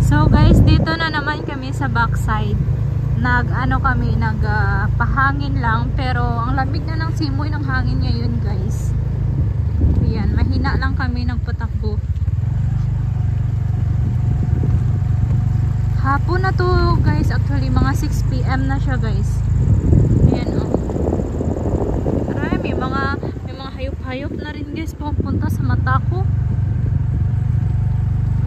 So guys, dito na naman kami sa backside. Nagpahangin lang, pero ang lamig na ng simoy ng hangin ngayon guys. Ayan, mahina lang kami nagpatakbo. Hapon na to guys, actually mga 6 PM na siya guys. Ayan oh. Aray, may mga hayop-hayop na rin guys pupunta sa mata ko.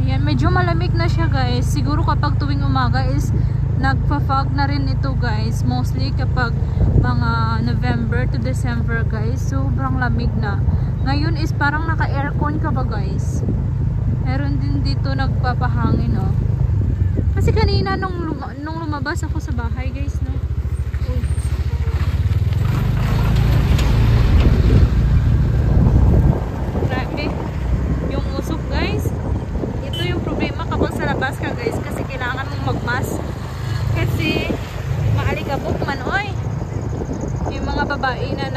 Ayan, medyo malamig na siya guys. Siguro kapag tuwing umaga is nagpa-fog na rin ito guys. Mostly kapag mga November to December guys. Sobrang lamig na. Ngayon is parang naka-aircon ka ba guys. Meron din dito nagpapahangin oh. Kasi kanina nung lumabas ako sa bahay guys no. Uy. Grabe. Yung usok guys. Ito yung problema kapag sa labas ka guys. Kasi kailangan mong magmask. Kasi maalikabok man oy. Yung mga babae na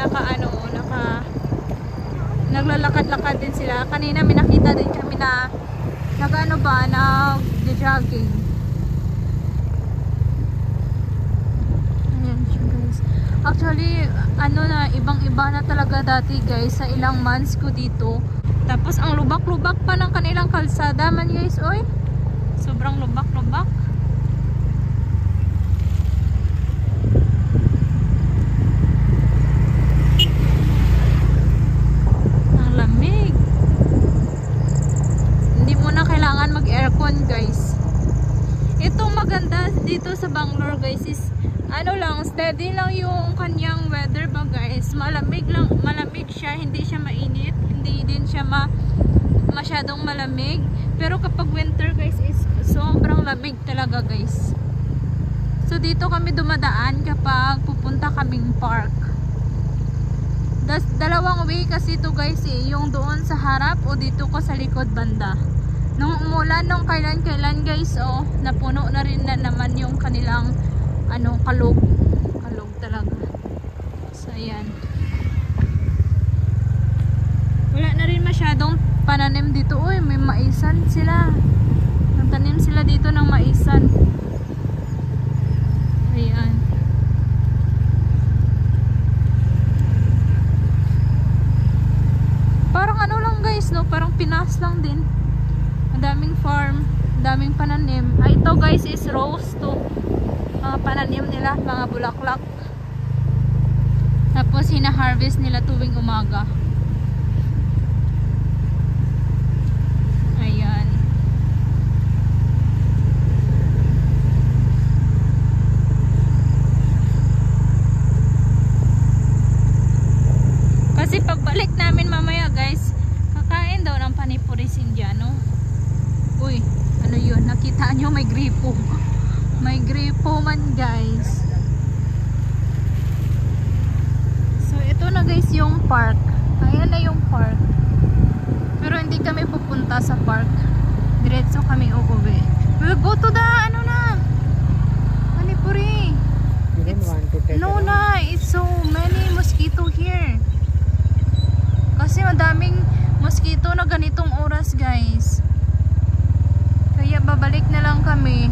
naglalakad-lakad din sila. Kanina may nakita din kami na nag-jogging. Actually, ibang-iba na talaga dati guys sa ilang months ko dito. Tapos ang lubak-lubak pa ng kanilang kalsada man guys, oy. Sobrang lubak-lubak. Ang lamig. Hindi mo na kailangan mag-aircon guys. Itong maganda dito sa Bangalore guys is steady lang yung kanyang weather ba guys. Malamig siya, hindi siya mainit, hindi din siya masyadong malamig. Pero kapag winter guys is sobrang lamig talaga guys. So dito kami dumadaan kapag pupunta kaming park. Dalawang way kasi ito guys eh, yung doon sa harap o dito ko sa likod banda. Nung umulan nung kailan guys oh, napuno na rin na naman yung kanilang kalog talaga. So ayan, wala na rin masyadong pananim dito. Uy, may maisan sila, nagtanim sila dito ng maisan. Ayan, parang lang guys no, parang Pinas lang din. Madaming farm, daming pananim. Ito guys is rose to, mga pananim nila, mga bulaklak. Tapos hina-harvest nila tuwing umaga. Ayan. Kasi pagbalik namin mamaya guys, kakain daw ng panipuris Indiano. Uy, ano yun? Nakita nyo may gripo. May gripo man guys. So ito na guys yung park. Ayan na yung park. Pero hindi kami pupunta sa park. Diretso kami uuwi. We'll go to the Panipuri. No na, it's so many mosquito here. Kasi madaming mosquito na ganitong oras guys. Kaya babalik na lang kami.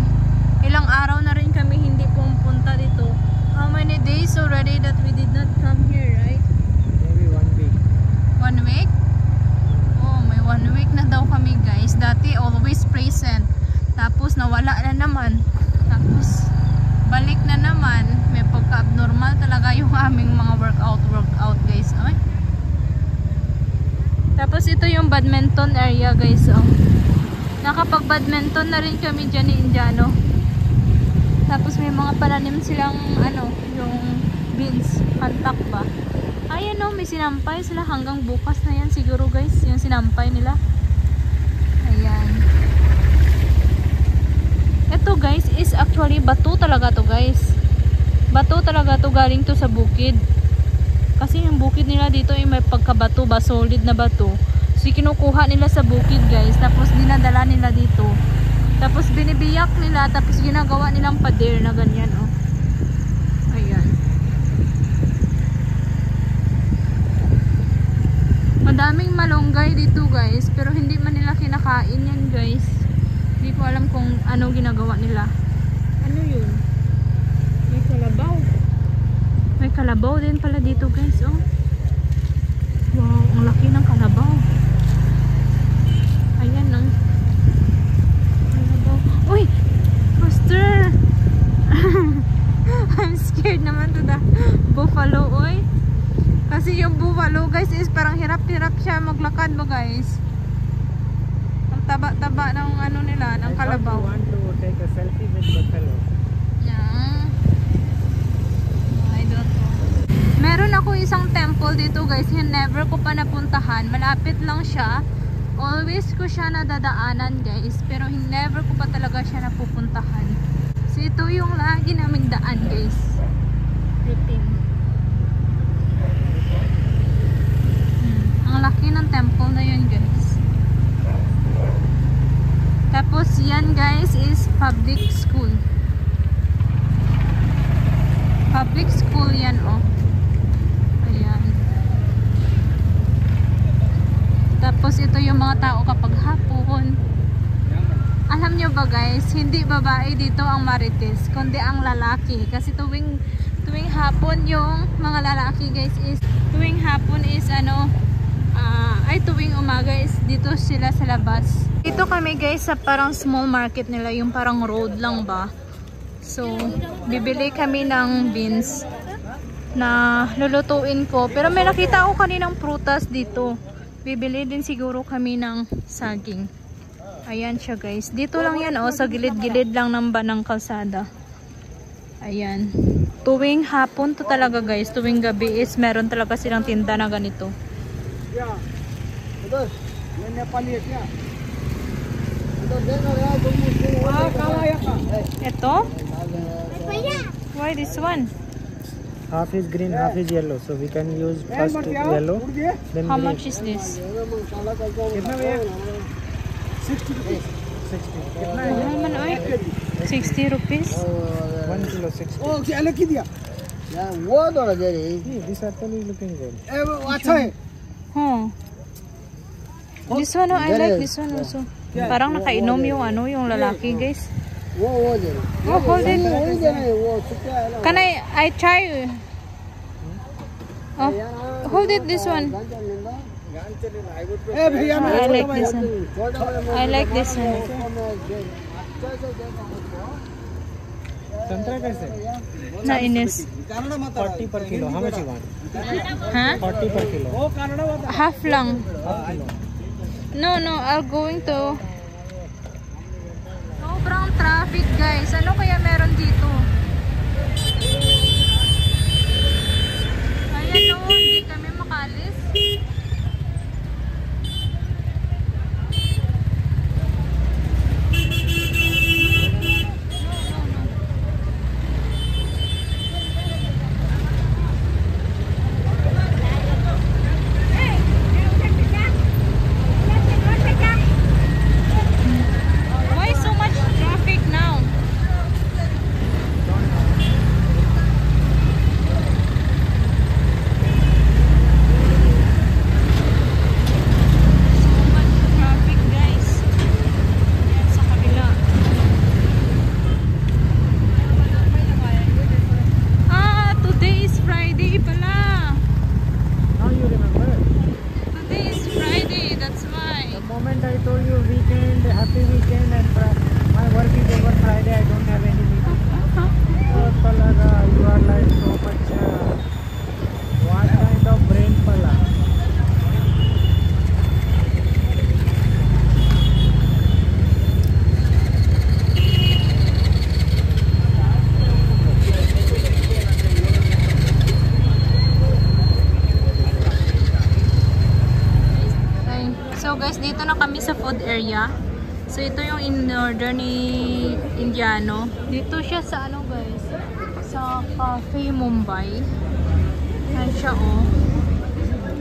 Ilang araw na rin kami hindi pumunta dito. How many days already that we did not come here, right? Maybe 1 week. 1 week? Oh, may 1 week na daw kami guys. Dati always present. Tapos nawala na naman. Tapos balik na naman. May pagka-abnormal talaga yung aming mga workout guys. Ay. Tapos ito yung badminton area guys. Oh. Nakapag-badminton na rin kami dyan ni Indiano. Tapos may mga pananim silang yung beans, kantak ba. Ayan o, may sinampay sila hanggang bukas na yan siguro guys, yung sinampay nila. Ayan. Ito guys is actually bato talaga to guys. Bato talaga to, galing to sa bukid. Kasi yung bukid nila dito ay may pagkabato ba, solid na bato. So kinukuha nila sa bukid guys, tapos dinadala nila dito. Tapos binibiyak nila, tapos ginagawa nilang pader na ganyan oh. Ayan. Madaming malunggay dito guys, pero hindi man nila kinakain yan guys. Hindi ko alam kung ano ginagawa nila. Ano yun? May kalabaw. May kalabaw din pala dito guys. Oh. Wow, ang laki ng kalabaw. Ayan ang kalabaw. Uy! Buster! I'm scared naman to the buffalo, oy. Kasi yung buffalo guys is parang hirap-hirap siya maglakad mo guys. Ang taba-taba ng ano nila, ng kalabaw. I want to take a selfie with buffalo. Yeah. I don't know. Meron ako isang temple dito guys, yung never ko pa napuntahan. Malapit lang siya. Always ko siya nadadaanan guys, pero never ko pa talaga siya napupuntahan. So ito yung lagi naming daan guys. Routine. Ang laki ng temple na yun guys. Tapos yan guys is public school. Public school yan oh. Ayan. Tapos ito yung mga tao kapag hapon. Alam nyo ba guys, hindi babae dito ang marites, kundi ang lalaki. Kasi tuwing hapon yung mga lalaki guys is, tuwing hapon is ano, tuwing umaga is dito sila sa labas. Dito kami guys sa parang small market nila, yung parang road lang ba. So, bibili kami ng beans na lulutuin ko. Pero may nakita ako kaninang prutas dito. Bibili din siguro kami ng saging. Ayan siya guys. Dito lang yan oh, sa gilid-gilid lang ng banang kalsada. Ayan. Tuwing hapon to talaga guys. Tuwing gabi is meron talaga silang tinda na ganito. Ito? Why this one? Half is green, half is yellow. So we can use first yellow, then How green. much is this? 60 rupees. 60. Ano naman oy? 60 rupees? 1 kilo 60. Oh, क्या अलग की दिया? यार वो तो लगे रे। See, this apple is looking good. ए वो अच्छा है। Huh. This one, oh, I like this one also. Parang nakainom yung ano, yung lalaki guys. वो दे। Oh, hold it. वही दे रहे वो छुट्टा है ना। Can I try? Oh, hold it this one. ए भैया I like this one. I like this one. Santra kaise? Nainis. 40 per kilo. How much you want? Huh? 40 per kilo. Half lang. Half kilo. No, I'm going to... Sobrang traffic guys. Ano kaya meron dito? Ayan o, hindi kami makalis. Why so much traffic now? So much traffic guys. Yan sa kabila. Today is Friday pala. Now you remember. Today is Friday, that's why. The moment I told you weekend, happy weekend, and my work is over Friday, I don't have any meeting. Oh, Palaga, you are like so much. What kind of brain, Pala? So guys, dito na kami sa food area. So ito yung in-order ni Indiano. Dito siya sa ano guys? Sa Cafe Mumbai. Ayan siya oh.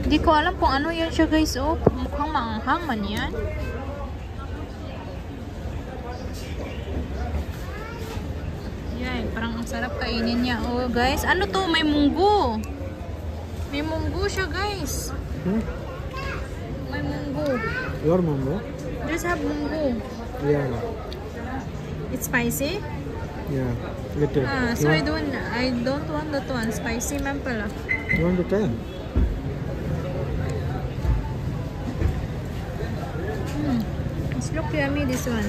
Hindi ko alam kung ano yan siya guys oh. Mukhang maanghang man yan. Yan, parang ang sarap kainin niya. Oh guys, ano to? May munggo. May munggo siya guys. May munggo. Your mumbo? Just have munggo. Yeah. It's spicy? Yeah, little. So I don't want that one. Spicy man pala. You want to try? It's look yummy, this one.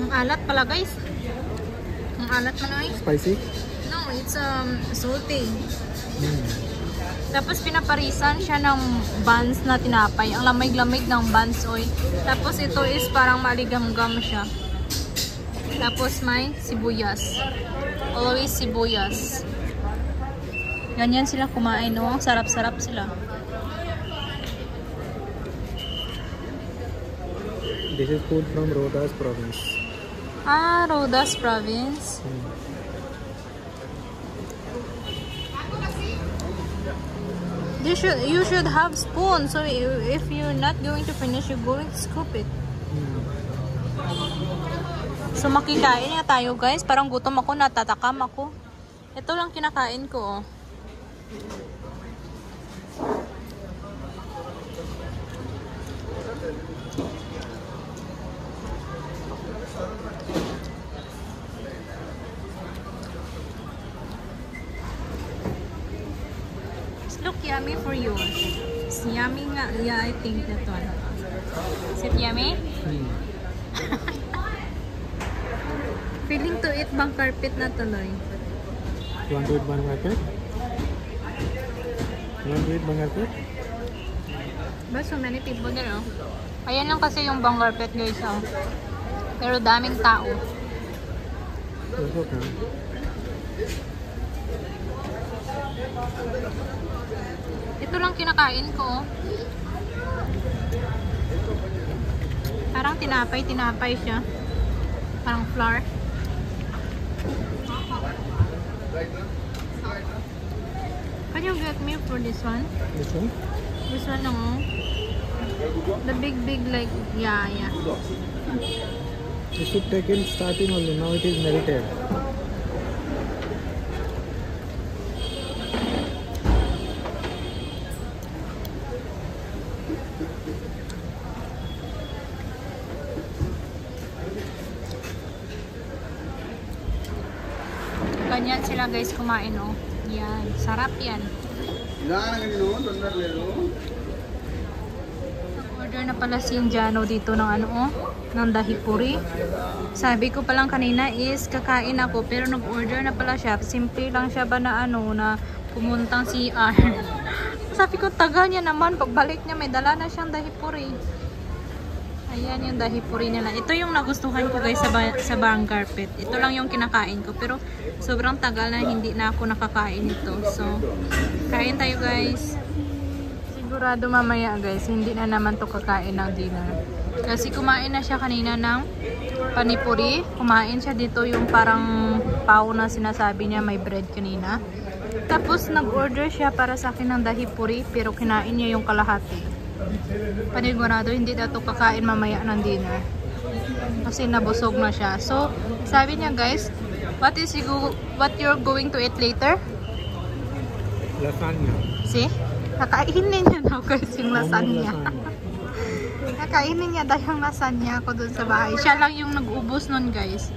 Ang alat pala guys. Ang alat man ay. Spicy? No, it's salty. Tapos pinaparisan siya ng buns na tinapay. Ang lamig-lamig ng buns oy. Tapos ito is parang maligam-gam siya. Tapos may sibuyas. Always sibuyas. Ganyan sila kumain, no? Sarap-sarap sila. This is food from Rodas province. Ah, Rodas province. You should have spoon. So if you're not going to finish, you're going to scoop it. So makikain nga tayo guys. Parang gutom ako, natatakam ako. Ito lang kinakain ko, oh. Look yummy for you. It's yummy nga. Yeah, I think that one. Is it yummy? Feeling to eat bang carpet na tuloy. You want to eat bang carpet? You want to eat bang carpet? But so many people there, oh. Ayan lang kasi yung bang carpet guys, oh. Pero daming tao. That's okay. Ito lang kinakain ko. Parang tinapay siya. Parang flour. Can you get me for this one? This one? This one, no. The big like, yeah. You should take in starting only. Now it is melted. Ganyan sila guys kumain, oh. Yan, sarap yan. Nag-order na pala si Indiano dito ng ano, oh, ng dahipuri. Sabi ko palang kanina is kakain ako, pero nag-order na pala siya. Simple lang siya ba na ano, na pumuntang CR. Sabi ko, taga niya naman. Pagbalik niya, may dala na siyang dahipuri. Ayan yung dahipuri nila. Ito yung nagustuhan ko guys sa bang carpet. Ito lang yung kinakain ko. Pero sobrang tagal na hindi na ako nakakain ito. So, kain tayo guys. Sigurado mamaya guys, hindi na naman to kakain ng dinner. Kasi kumain na siya kanina ng panipuri. Kumain siya dito yung parang pao na sinasabi niya, may bread kanina. Tapos nag-order siya para sa akin ng dahipuri, pero kinain niya yung kalahati. Panigurado hindi na ito kakain mamaya ng dinner kasi nabusog na siya. So sabi niya guys, what you're going to eat later? Lasagna. See? Kakainin niya daw guys yung lasagna. Kakainin niya daw yung lasagna ko dun sa bahay. Siya lang yung nag-ubos nun guys.